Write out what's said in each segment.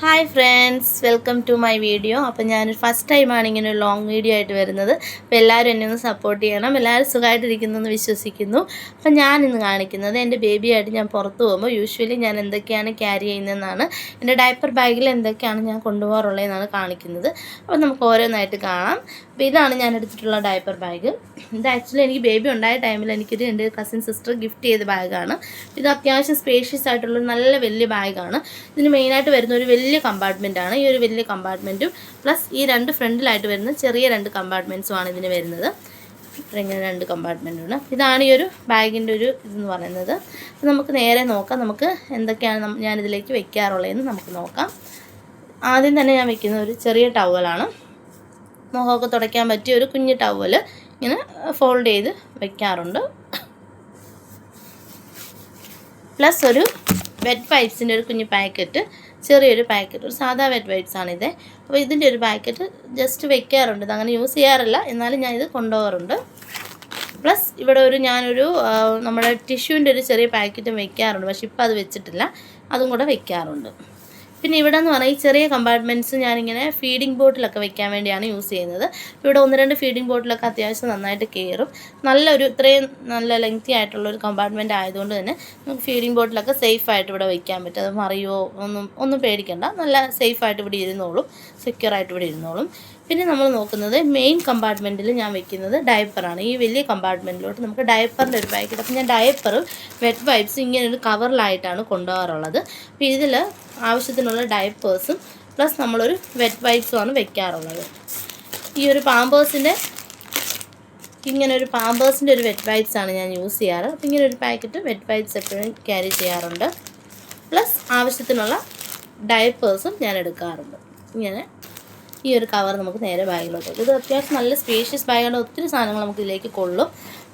Hi friends, welcome to my video. അപ്പോൾ ഞാനൊരു first ടൈമാണ് ഇങ്ങനെ ഒരു ലോങ് വീഡിയോ ആയിട്ട് വരുന്നത്. അപ്പോൾ എല്ലാവരും എന്നെ ഒന്ന് സപ്പോർട്ട് ചെയ്യണം. എല്ലാവരും സുഖമായിട്ടിരിക്കുന്നു എന്ന് വിശ്വസിക്കുന്നു. അപ്പോൾ ഞാനിന്ന് കാണിക്കുന്നത് എൻ്റെ ബേബിയായിട്ട് ഞാൻ പുറത്ത് പോകുമ്പോൾ യൂഷ്വലി ഞാൻ എന്തൊക്കെയാണ് ക്യാരി ചെയ്യുന്നതെന്നാണ്. എൻ്റെ ഡയപ്പർ ബാഗിൽ എന്തൊക്കെയാണ് ഞാൻ കൊണ്ടുപോകാറുള്ളതെന്നാണ് കാണിക്കുന്നത്. അപ്പോൾ നമുക്ക് ഓരോന്നായിട്ട് കാണാം. അപ്പോൾ ഇതാണ് ഞാൻ എടുത്തിട്ടുള്ള ഡയപ്പർ ബാഗ്. ഇത് ആക്ച്വലി എനിക്ക് ബേബി ഉണ്ടായ ടൈമിൽ എനിക്കൊരു എൻ്റെ കസിൻ സിസ്റ്റർ ഗിഫ്റ്റ് ചെയ്ത ബാഗാണ്. ഇത് അത്യാവശ്യം സ്പേഷ്യസ് ആയിട്ടുള്ള നല്ല വലിയ ബാഗാണ്. ഇതിന് മെയിനായിട്ട് വരുന്ന ഒരു വലിയ കമ്പാർട്ട്മെൻറ്റാണ്. ഈ ഒരു വലിയ കമ്പാർട്ട്മെൻറ്റും പ്ലസ് ഈ രണ്ട് ഫ്രണ്ടിലായിട്ട് വരുന്ന ചെറിയ രണ്ട് കമ്പാർട്ട്മെൻറ്റ്സുമാണ് ഇതിന് വരുന്നത്. ഇങ്ങനെ രണ്ട് കമ്പാർട്ട്മെൻറ്റുണ്ട്. ഇതാണ് ഈ ഒരു ബാഗിൻ്റെ ഒരു ഇതെന്ന് പറയുന്നത്. അപ്പോൾ നമുക്ക് നേരെ നോക്കാം നമുക്ക് എന്തൊക്കെയാണ് ഞാനിതിലേക്ക് വെക്കാറുള്ളതെന്ന് നമുക്ക് നോക്കാം. ആദ്യം തന്നെ ഞാൻ വെക്കുന്ന ഒരു ചെറിയ ടവലാണ്. മുഖമൊക്കെ തുടയ്ക്കാൻ പറ്റിയ ഒരു കുഞ്ഞ് ടവൽ ഇങ്ങനെ ഫോൾഡ് ചെയ്ത് വെക്കാറുണ്ട്. പ്ലസ് ഒരു വെറ്റ് വൈപ്സിൻ്റെ ഒരു കുഞ്ഞ് പാക്കറ്റ്, ചെറിയൊരു പാക്കറ്റ്, ഒരു സാധാ വെറ്റ് വൈപ്സാണിത്. അപ്പോൾ ഇതിൻ്റെ ഒരു പാക്കറ്റ് ജസ്റ്റ് വെക്കാറുണ്ട്. ഇതങ്ങനെ യൂസ് ചെയ്യാറില്ല, എന്നാലും ഞാനിത് കൊണ്ടുപോകാറുണ്ട്. പ്ലസ് ഇവിടെ ഞാനൊരു നമ്മുടെ ടിഷ്യൂവിൻ്റെ ഒരു ചെറിയ പാക്കറ്റും വെക്കാറുണ്ട്. പക്ഷെ ഇപ്പോൾ അത് വെച്ചിട്ടില്ല, അതും കൂടെ വെക്കാറുണ്ട്. പിന്നെ ഇവിടെ എന്ന് പറഞ്ഞാൽ ഈ ചെറിയ കമ്പാർട്ട്മെൻറ്റ്സ് ഞാനിങ്ങനെ ഫീഡിംഗ് ബോട്ടിലൊക്കെ വെക്കാൻ വേണ്ടിയാണ് യൂസ് ചെയ്യുന്നത്. ഇവിടെ 1-2 ഫീഡിംഗ് ബോട്ടിലൊക്കെ അത്യാവശ്യം നന്നായിട്ട് കയറും. ഇത്രയും നല്ല ലെങ്തി ആയിട്ടുള്ളൊരു കമ്പാർട്ട്മെൻറ്റ് ആയതുകൊണ്ട് തന്നെ നമുക്ക് ഫീഡിംഗ് ബോട്ടിലൊക്കെ സേഫായിട്ട് ഇവിടെ വെക്കാൻ പറ്റും. അത് മറിയോ ഒന്നും പേടിക്കണ്ട, നല്ല സേഫായിട്ട് ഇവിടെ ഇരുന്നോളും, സെക്യൂറായിട്ട് ഇവിടെ ഇരുന്നോളും. പിന്നെ നമ്മൾ നോക്കുന്നത് മെയിൻ കമ്പാർട്ട്മെൻറ്റിൽ ഞാൻ വെക്കുന്നത് ഡയപ്പറാണ്. ഈ വലിയ കമ്പാർട്ട്മെൻറ്റിലോട്ട് നമുക്ക് ഡയപ്പറിൻ്റെ ഒരു പാക്കറ്റ്. അപ്പോൾ ഞാൻ ഡയപ്പറും വെറ്റ് വൈപ്സും ഇങ്ങനെ ഒരു കവറിലായിട്ടാണ് കൊണ്ടുപോകാറുള്ളത്. അപ്പോൾ ഇതിൽ ആവശ്യത്തിനുള്ള ഡയപ്പേഴ്സും പ്ലസ് നമ്മളൊരു വെറ്റ് വൈപ്സുമാണ് വെക്കാറുള്ളത്. ഈ ഒരു പാമ്പേഴ്സിൻ്റെ ഒരു വെറ്റ് വൈപ്സാണ് ഞാൻ യൂസ് ചെയ്യാറ്. അപ്പോൾ ഇങ്ങനെ ഒരു പാക്കറ്റ് വെറ്റ് വൈപ്സ് എപ്പോഴും ക്യാരി ചെയ്യാറുണ്ട്. പ്ലസ് ആവശ്യത്തിനുള്ള ഡയപ്പേഴ്സും ഞാൻ എടുക്കാറുണ്ട്. ഇങ്ങനെ ഈ ഒരു കവർ നമുക്ക് നേരെ ബാഗിലോട്ട് വെക്കും. ഇത് അത്യാവശ്യം നല്ല സ്പേഷ്യസ് ബാഗാണ്. ഒത്തിരി സാധനങ്ങൾ നമുക്ക് ഇതിലേക്ക് കൊള്ളും.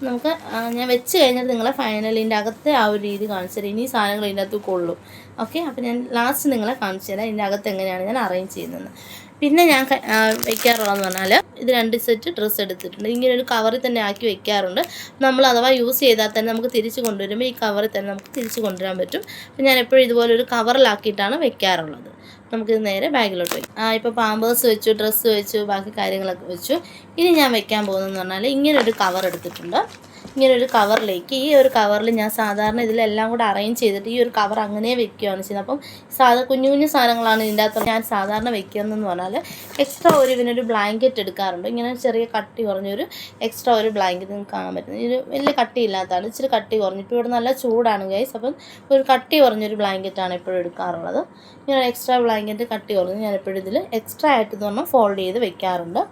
നമുക്ക് ഞാൻ വെച്ച് കഴിഞ്ഞിട്ട് നിങ്ങളെ ഫൈനലി ഇതിൻ്റെ അകത്തെ ആ ഒരു രീതി കാണിച്ചു തരാം. ഇനി സാധനങ്ങൾ ഇതിൻ്റെ അകത്ത് കൊള്ളും. ഓക്കെ, അപ്പോൾ ഞാൻ ലാസ്റ്റ് നിങ്ങളെ കാണിച്ചു തരാം ഇതിൻ്റെ അകത്ത് എങ്ങനെയാണ് ഞാൻ അറേഞ്ച് ചെയ്യുന്നത്. പിന്നെ ഞാൻ വയ്ക്കാറുള്ളതെന്ന് പറഞ്ഞാൽ ഇത് 2 സെറ്റ് ഡ്രസ്സ് എടുത്തിട്ടുണ്ട്. ഇങ്ങനെ ഒരു കവറിൽ തന്നെ ആക്കി വെക്കാറുണ്ട്. നമ്മൾ അഥവാ യൂസ് ചെയ്താൽ തന്നെ നമുക്ക് തിരിച്ച് കൊണ്ടുവരുമ്പോൾ ഈ കവറിൽ തന്നെ നമുക്ക് തിരിച്ച് കൊണ്ടുവരാൻ പറ്റും. അപ്പോൾ ഞാൻ എപ്പോഴും ഇതുപോലെ ഒരു കവറിലാക്കിയിട്ടാണ് വെക്കാറുള്ളത്. നമുക്കിത് നേരെ ബാഗിലോട്ട് വയ്ക്കും. ഇപ്പോൾ പാമ്പേഴ്സ് വെച്ചു, ഡ്രസ്സ് വെച്ചു, ബാക്കി കാര്യങ്ങളൊക്കെ വെച്ചു. ഇനി ഞാൻ വെക്കാൻ പോകുന്നതെന്ന് പറഞ്ഞാൽ ഇങ്ങനൊരു കവർ എടുത്തിട്ടുണ്ട്. ഇങ്ങനൊരു കവറിലേക്ക്, ഈ ഒരു കവറിൽ ഞാൻ സാധാരണ ഇതിലെല്ലാം കൂടെ അറേഞ്ച് ചെയ്തിട്ട് ഈ ഒരു കവർ അങ്ങനെ വെക്കുകയാണ് ചെയ്യുന്നത്. അപ്പം കുഞ്ഞു കുഞ്ഞു സാധനങ്ങളാണ് ഇതിൻ്റെ അകത്ത് ഞാൻ സാധാരണ വെക്കുന്നതെന്ന് പറഞ്ഞാൽ എക്സ്ട്രാ ഇതിനൊരു ബ്ലാങ്കറ്റ് എടുക്കാറുണ്ട്. ഇങ്ങനെ ചെറിയ കട്ടി കുറഞ്ഞൊരു എക്സ്ട്രാ ഒരു ബ്ലാങ്കറ്റ് നിങ്ങൾക്ക് കാണാൻ പറ്റുന്നത്. ഇത് വലിയ കട്ടിയില്ലാത്തതാണ്, ഇച്ചിരി കട്ടി കുറഞ്ഞു. ഇപ്പോൾ ഇവിടെ നല്ല ചൂടാണ് ഗൈസ്. അപ്പം ഒരു കട്ടി കുറഞ്ഞൊരു ബ്ലാങ്കറ്റാണ് എപ്പോഴും എടുക്കാറുള്ളത്. ഇങ്ങനെ എക്സ്ട്രാ ബ്ലാങ്കറ്റ് കട്ടി കുറഞ്ഞ് ഞാൻ എപ്പോഴും ഇതിൽ എക്സ്ട്രാ ആയിട്ട് പറഞ്ഞാൽ ഫോൾഡ് ചെയ്ത് വെക്കാറുണ്ട്.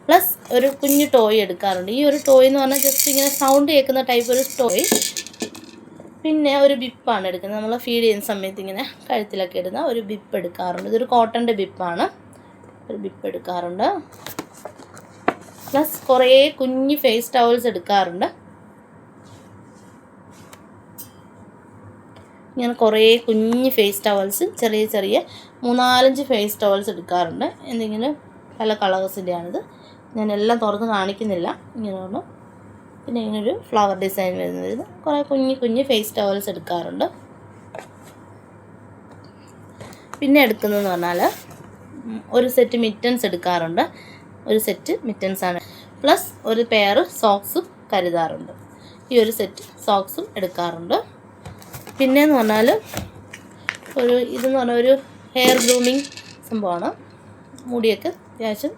പ്ലസ് ഒരു കുഞ്ഞു ടോയ് എടുക്കാറുണ്ട്. ഈ ഒരു ടോയ് എന്ന് പറഞ്ഞാൽ ജസ്റ്റ് ഇങ്ങനെ സൗണ്ട് കേൾക്കുന്ന ടൈപ്പ് ഒരു ടോയ്. പിന്നെ ഒരു ബിപ്പാണ് എടുക്കുന്നത്. നമ്മൾ ഫീഡ് ചെയ്യുന്ന സമയത്ത് ഇങ്ങനെ കഴുത്തിലൊക്കെ ഇടുന്ന ഒരു ബിപ്പ് എടുക്കാറുണ്ട്. ഇതൊരു കോട്ടൻ്റെ ബിപ്പാണ്. ഒരു ബിപ്പ് എടുക്കാറുണ്ട്. പ്ലസ് കുറേ കുഞ്ഞ് ഫേസ് ടവൽസ് എടുക്കാറുണ്ട്. ഇങ്ങനെ കുറേ കുഞ്ഞ് ഫേസ് ടവൽസ്, ചെറിയ 3-4 ഫേസ് ടവൽസ് എടുക്കാറുണ്ട്. എന്തെങ്കിലും പല കളേഴ്സിൻ്റെയാണിത്. ഞാനെല്ലാം തുറന്ന് കാണിക്കുന്നില്ല. ഇങ്ങനെ ഒന്ന്, പിന്നെ ഇങ്ങനൊരു ഫ്ലവർ ഡിസൈൻ വരുന്നത്, കുറേ കുഞ്ഞ് ഫേസ് ടവൽസ് എടുക്കാറുണ്ട്. പിന്നെ എടുക്കുന്നതെന്ന് പറഞ്ഞാൽ ഒരു സെറ്റ് മിറ്റൻസ് എടുക്കാറുണ്ട്. ഒരു സെറ്റ് മിറ്റൻസാണ്. പ്ലസ് ഒരു പെയർ സോക്സും കരുതാറുണ്ട്. ഈ ഒരു സെറ്റ് സോക്സും എടുക്കാറുണ്ട്. പിന്നെയെന്ന് പറഞ്ഞാൽ ഇതെന്ന് പറഞ്ഞാൽ ഒരു ഹെയർ ഗ്രൂമിങ് സംഭവമാണ്. മുടിയൊക്കെ അത്യാവശ്യം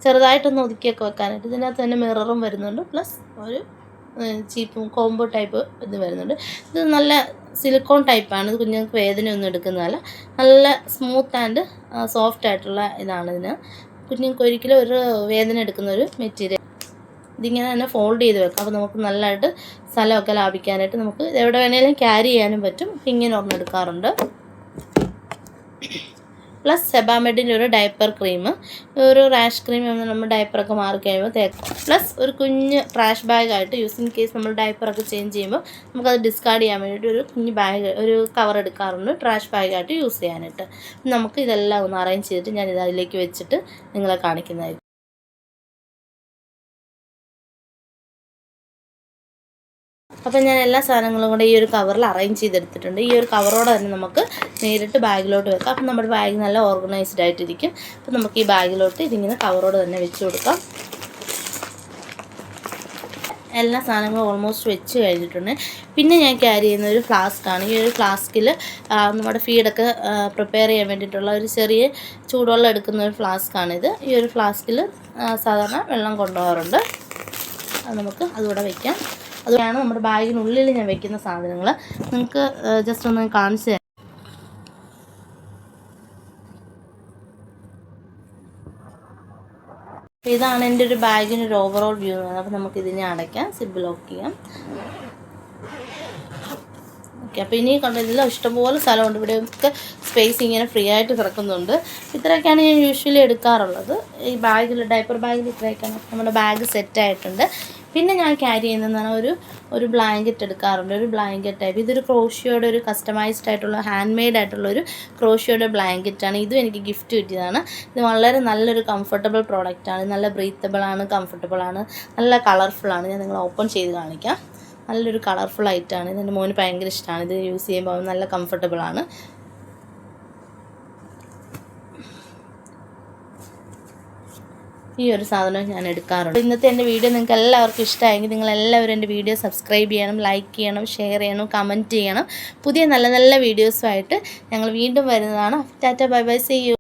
ചെറുതായിട്ടൊന്ന് ഒതുക്കിയൊക്കെ വെക്കാനായിട്ട്. ഇതിനകത്ത് തന്നെ മിററും വരുന്നുണ്ട്. പ്ലസ് ഒരു ചീപ്പും കോംബോ ടൈപ്പ് ഇത് വരുന്നുണ്ട്. ഇത് നല്ല സിലിക്കോൺ ടൈപ്പാണ്. ഇത് കുഞ്ഞുങ്ങൾക്ക് വേദനയൊന്നും എടുക്കുന്നതല്ല. നല്ല സ്മൂത്ത് ആൻഡ് സോഫ്റ്റ് ആയിട്ടുള്ള ഇതാണ് ഇതിന്. കുഞ്ഞുങ്ങൾക്ക് ഒരിക്കലും ഒരു വേദന എടുക്കുന്ന ഒരു മെറ്റീരിയൽ. ഇതിങ്ങനെ തന്നെ ഫോൾഡ് ചെയ്ത് വെക്കാം. അപ്പോൾ നമുക്ക് നല്ലതായിട്ട് സ്ഥലമൊക്കെ ലാഭിക്കാനായിട്ട് നമുക്ക് എവിടെ വേണേലും ക്യാരി ചെയ്യാനും പറ്റും. ഇങ്ങനെ ഒരെണ്ണം എടുക്കാറുണ്ട്. പ്ലസ് സെബാമെഡിൻ്റെ ഒരു ഡയപ്പർ ക്രീം, ഒരു റാഷ് ക്രീം നമ്മൾ ഡയപ്പറൊക്കെ മാറി കഴിയുമ്പോൾ തേക്കാം. പ്ലസ് ഒരു കുഞ്ഞ് ട്രാഷ് ബാഗായിട്ട് ഇൻ കേസ് നമ്മൾ ഡയപ്പറൊക്കെ ചേഞ്ച് ചെയ്യുമ്പോൾ നമുക്കത് ഡിസ്കാർഡ് ചെയ്യാൻ വേണ്ടിയിട്ട് ഒരു കുഞ്ഞ് ബാഗ്, ഒരു കവർ എടുക്കാറുണ്ട് ട്രാഷ് ബാഗായിട്ട് യൂസ് ചെയ്യാനായിട്ട്. നമുക്ക് ഇതെല്ലാം ഒന്ന് അറേഞ്ച് ചെയ്തിട്ട് ഞാനിത് അതിലേക്ക് വെച്ചിട്ട് നിങ്ങളെ കാണിക്കുന്നതായിരിക്കും. അപ്പോൾ ഞാൻ എല്ലാ സാധനങ്ങളും കൂടെ ഈ ഒരു കവറിൽ അറേഞ്ച് ചെയ്തെടുത്തിട്ടുണ്ട്. ഈ ഒരു കവറോടെ തന്നെ നമുക്ക് നേരിട്ട് ബാഗിലോട്ട് വെക്കാം. അപ്പം നമ്മുടെ ബാഗ് നല്ല ഓർഗനൈസ്ഡ് ആയിട്ടിരിക്കും. അപ്പം നമുക്ക് ഈ ബാഗിലോട്ട് ഇതിങ്ങനെ കവറോട് തന്നെ വെച്ച് കൊടുക്കാം. എല്ലാ സാധനങ്ങളും ഓൾമോസ്റ്റ് വെച്ച് കഴിഞ്ഞിട്ടുണ്ട്. പിന്നെ ഞാൻ ക്യാരി ചെയ്യുന്ന ഒരു ഫ്ലാസ്ക്കാണ്. ഈ ഒരു ഫ്ലാസ്കിൽ നമ്മുടെ ഫീഡൊക്കെ പ്രിപ്പയർ ചെയ്യാൻ വേണ്ടിയിട്ടുള്ള ഒരു ചെറിയ ചൂടുവെള്ളം എടുക്കുന്ന ഒരു ഫ്ലാസ്ക്കാണിത്. ഈ ഒരു ഫ്ലാസ്കിൽ സാധാരണ വെള്ളം കൊണ്ടുപോകാറുണ്ട്. അത് നമുക്ക് അതുകൂടെ വയ്ക്കാം. അതുകൊണ്ടാണ് നമ്മുടെ ബാഗിനുള്ളിൽ ഞാൻ വെക്കുന്ന സാധനങ്ങൾ നിങ്ങൾക്ക് ജസ്റ്റ് ഒന്ന് കാണിച്ചു തരാം. ഇതാണ് എൻ്റെ ഒരു ബാഗിനൊരു ഓവറോൾ വ്യൂ എന്ന് പറയുന്നത്. അപ്പോൾ നമുക്കിതിനെ അടയ്ക്കാം, സിബ് ലോക്ക് ചെയ്യാം. ഓക്കെ, അപ്പോൾ ഇനി കണ്ടതിൽ ഇഷ്ടംപോലെ സ്ഥലമുണ്ട്. ഇവിടെയൊക്കെ സ്പേസ് ഇങ്ങനെ ഫ്രീ ആയിട്ട് കിടക്കുന്നുണ്ട്. ഇത്രയൊക്കെയാണ് ഞാൻ യൂഷ്വലി എടുക്കാറുള്ളത്. ഈ ബാഗിൽ, ഡയപ്പർ ബാഗിൽ ഇത്രയൊക്കെയാണ്. നമ്മുടെ ബാഗ് സെറ്റായിട്ടുണ്ട്. പിന്നെ ഞാൻ ക്യാരി ചെയ്യുന്നതെന്ന് പറഞ്ഞാൽ ഒരു ബ്ലാങ്കറ്റ് എടുക്കാറുണ്ട്. ഒരു ബ്ലാങ്കറ്റ് ടൈപ്പ്. ഇതൊരു ക്രോഷിയോടെ ഒരു കസ്റ്റമൈസ്ഡ് ആയിട്ടുള്ള ഹാൻഡ് മെയ്ഡ് ആയിട്ടുള്ള ഒരു ക്രോഷിയോടെ ബ്ലാങ്കറ്റാണ്. ഇതും എനിക്ക് ഗിഫ്റ്റ് കിട്ടിയതാണ്. ഇത് വളരെ നല്ലൊരു കംഫർട്ടബിൾ പ്രോഡക്റ്റാണ്. നല്ല ബ്രീത്തബിളാണ്, കംഫർട്ടബിളാണ്, നല്ല കളർഫുള്ളാണ്. ഞാൻ നിങ്ങൾ ഓപ്പൺ ചെയ്ത് കാണിക്കാം. നല്ലൊരു കളർഫുൾ ആയിട്ടാണ്. ഇതെൻ്റെ മോന് ഭയങ്കര ഇഷ്ടമാണ്. ഇത് യൂസ് ചെയ്യുമ്പോൾ നല്ല കംഫർട്ടബിളാണ്. ഈ ഒരു സാധനം ഞാൻ എടുക്കാറുണ്ട്. ഇന്നത്തെ എൻ്റെ വീഡിയോ നിങ്ങൾക്ക് എല്ലാവർക്കും ഇഷ്ടമായെങ്കിൽ നിങ്ങളെല്ലാവരും എൻ്റെ വീഡിയോ സബ്സ്ക്രൈബ് ചെയ്യണം, ലൈക്ക് ചെയ്യണം, ഷെയർ ചെയ്യണം, കമൻറ്റ് ചെയ്യണം. പുതിയ നല്ല നല്ല വീഡിയോസുമായിട്ട് ഞങ്ങൾ വീണ്ടും വരുന്നതാണ്. Tata, bye bye, see U.